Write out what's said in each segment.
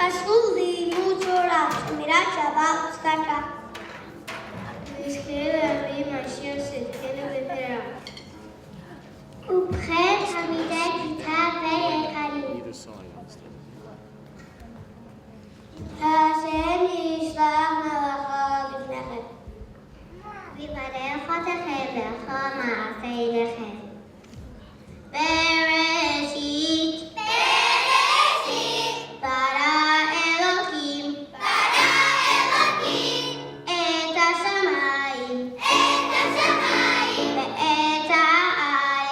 חשוב לי לימוד תורה, שמירת שבת וצדקה. נזכה להביא משיח צדקנו במהרה. ובכן תלמידי כיתה ויקרים. השם ישלח מלאכו לפניכם. ויברך אתכם בכל מעשה ידיכם. בראשית ברא אלוקים את השמיים ואת הארץ.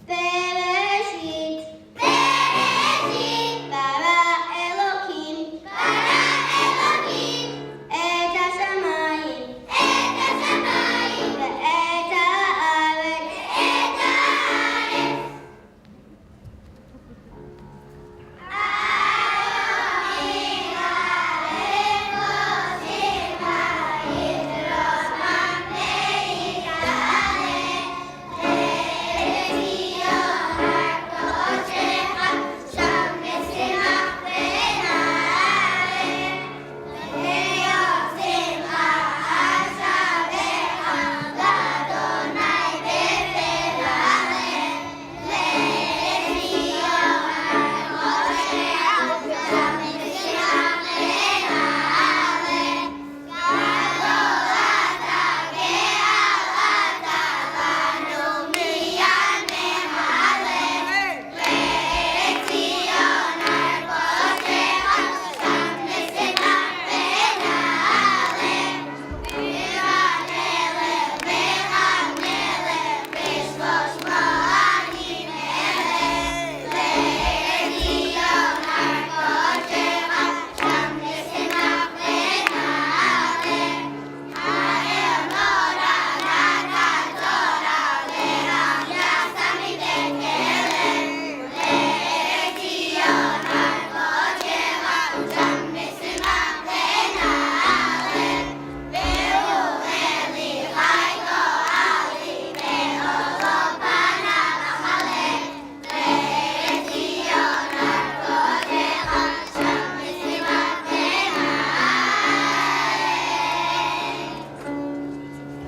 בראשית ברא אלוקים את השמיים ואת הארץ.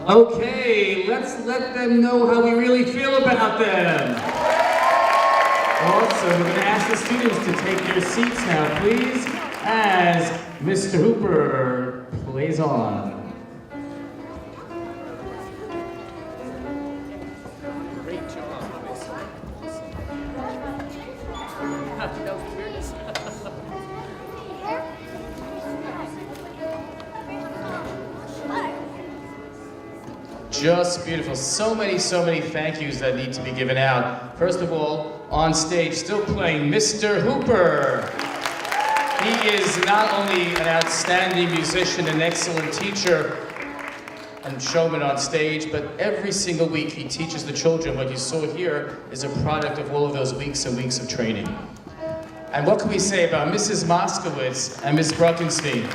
Okay, let's let them know how we really feel about them. Also, we're going to ask the students to take their seats now, please, as Mr. Hooper plays on. Great job. Just beautiful. So many thank yous that need to be given out. First of all, on stage, still playing Mr. Hooper. He is not only an outstanding musician, an excellent teacher, and showman on stage, but every single week he teaches the children. What you saw here is a product of all of those weeks and weeks of training. And what can we say about Mrs. Moskowitz and Ms. Bruckenstein?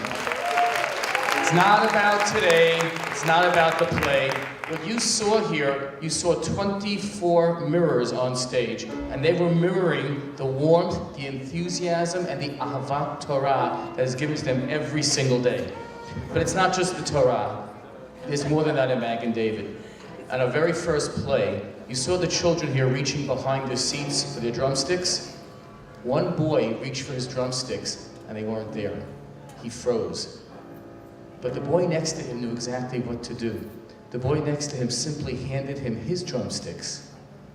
It's not about today, it's not about the play. What you saw here, you saw 24 mirrors on stage, and they were mirroring the warmth, the enthusiasm, and the Ahavat Torah that is given to them every single day. But it's not just the Torah. There's more than that in Magen David. On our very first play, you saw the children here reaching behind their seats for their drumsticks. One boy reached for his drumsticks, and they weren't there. He froze. But the boy next to him knew exactly what to do. The boy next to him simply handed him his drumsticks,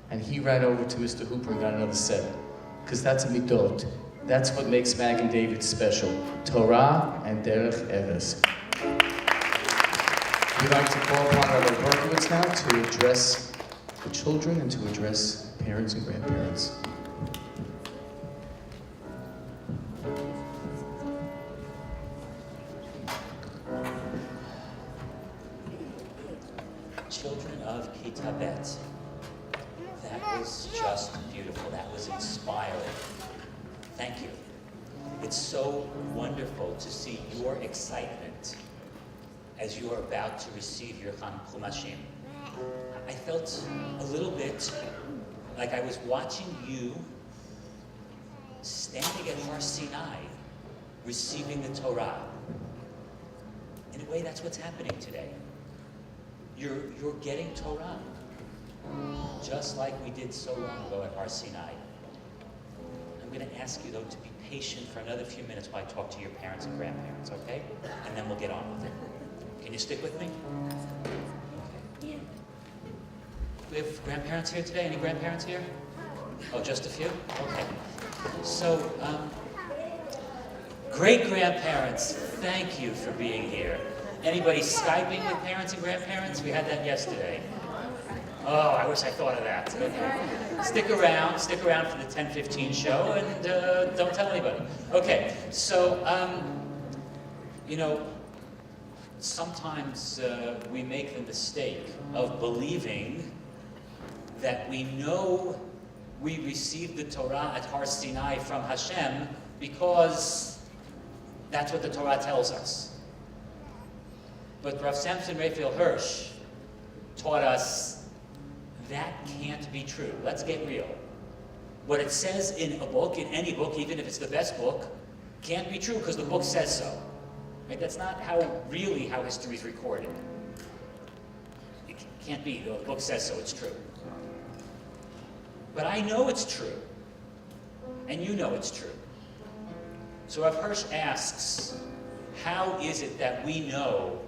and he ran over to Mr. Hooper and got another set. Because that's a midot. That's what makes Magen David special. Torah and Derech Eretz. We'd like to call upon Rabbi Berkowitz now to address the children and to address parents and grandparents. Children of Kita Bet. That was just beautiful. That was inspiring. Thank you. It's so wonderful to see your excitement as you are about to receive your Humashim. I felt a little bit like I was watching you standing at Har Sinai, receiving the Torah. In a way, that's what's happening today. You're getting Torah, just like we did so long ago at Har Sinai. I'm going to ask you, though, to be patient for another few minutes while I talk to your parents and grandparents, okay? And then we'll get on with it. Can you stick with me? Yeah. We have grandparents here today? Any grandparents here? Oh, just a few? Okay. So, great-grandparents, thank you for being here. Anybody Skyping with parents and grandparents? We had that yesterday. Oh, I wish I thought of that. Okay. Stick around for the 10:15 show, and don't tell anybody. Okay, so, sometimes we make the mistake of believing that we know we received the Torah at Har Sinai from Hashem because that's what the Torah tells us. But Rav Samson Raphael Hirsch taught us that can't be true. Let's get real. What it says in a book, in any book, even if it's the best book, can't be true because the book says so. Right? That's not how history is recorded. It can't be. The book says so, it's true. But I know it's true. And you know it's true. So Rav Hirsch asks, how is it that we know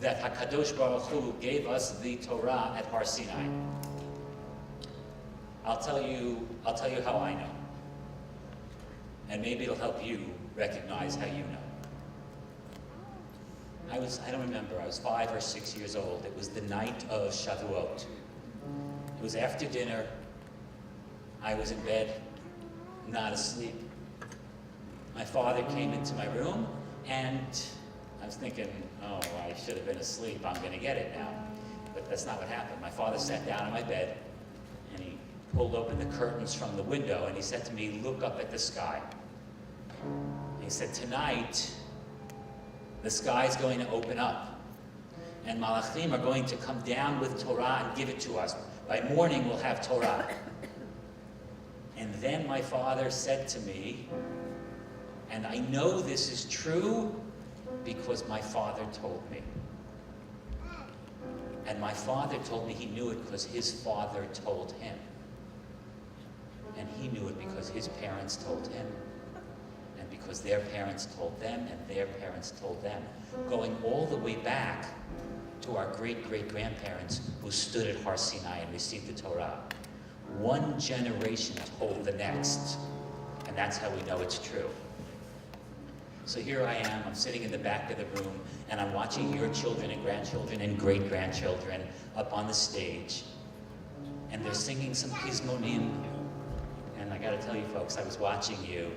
that HaKadosh Baruch Hu gave us the Torah at Har Sinai? I'll tell you how I know. And maybe it'll help you recognize how you know. I don't remember, I was 5 or 6 years old. It was the night of Shavuot. It was after dinner. I was in bed, not asleep. My father came into my room, and I was thinking, oh, I should have been asleep. I'm going to get it now. But that's not what happened. My father sat down on my bed, and he pulled open the curtains from the window, and he said to me, look up at the sky. And he said, tonight, the sky's going to open up, and Malachim are going to come down with Torah and give it to us. By morning, we'll have Torah. And then my father said to me, and I know this is true because my father told me. And my father told me he knew it because his father told him. And he knew it because his parents told him. And because their parents told them, and their parents told them. Going all the way back to our great-great-grandparents who stood at Har Sinai and received the Torah. One generation told the next. And that's how we know it's true. So here I am, I'm sitting in the back of the room, and I'm watching your children and grandchildren and great-grandchildren up on the stage. And they're singing some Pizmonim. And I gotta tell you folks, I was watching you,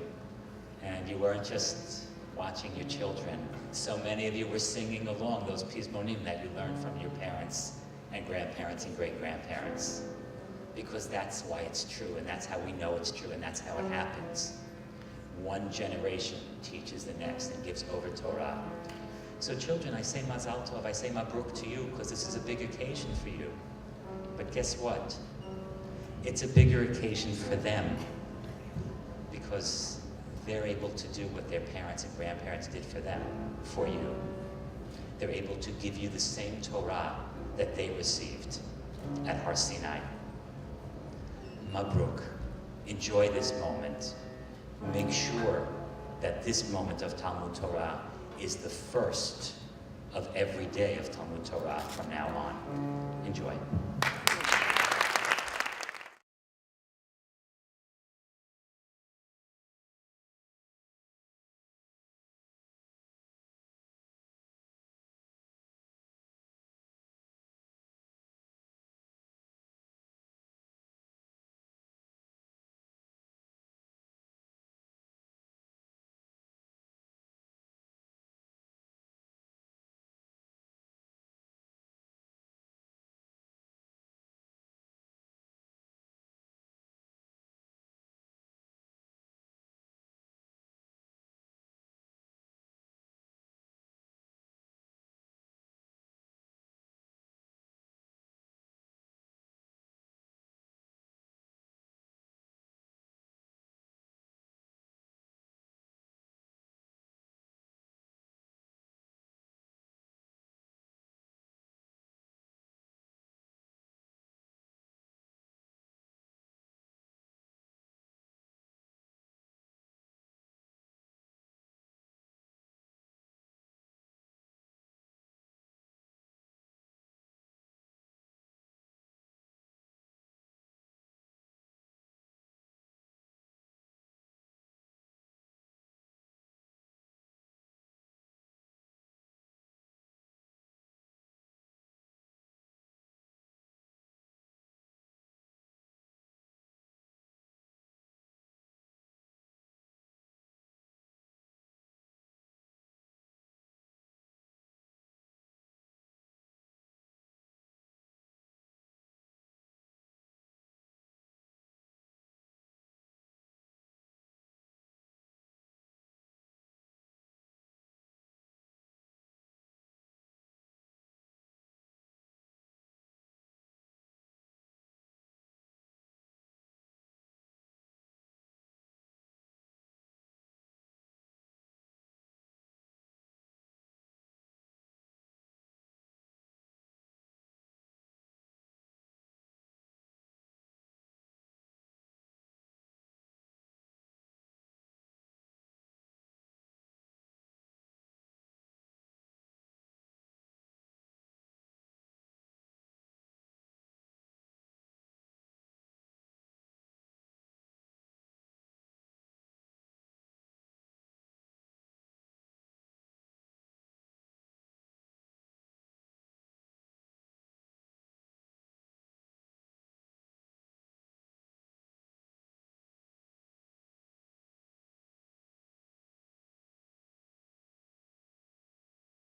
and you weren't just watching your children. So many of you were singing along those Pizmonim that you learned from your parents and grandparents and great-grandparents. Because that's why it's true, and that's how we know it's true, and that's how it happens. One generation teaches the next and gives over Torah. So children, I say Mazal Tov, I say Mabruk to you because this is a big occasion for you. But guess what? It's a bigger occasion for them because they're able to do what their parents and grandparents did for them, for you. They're able to give you the same Torah that they received at Har Sinai. Mabruk. Enjoy this moment. Make sure that this moment of Talmud Torah is the first of every day of Talmud Torah from now on. Enjoy.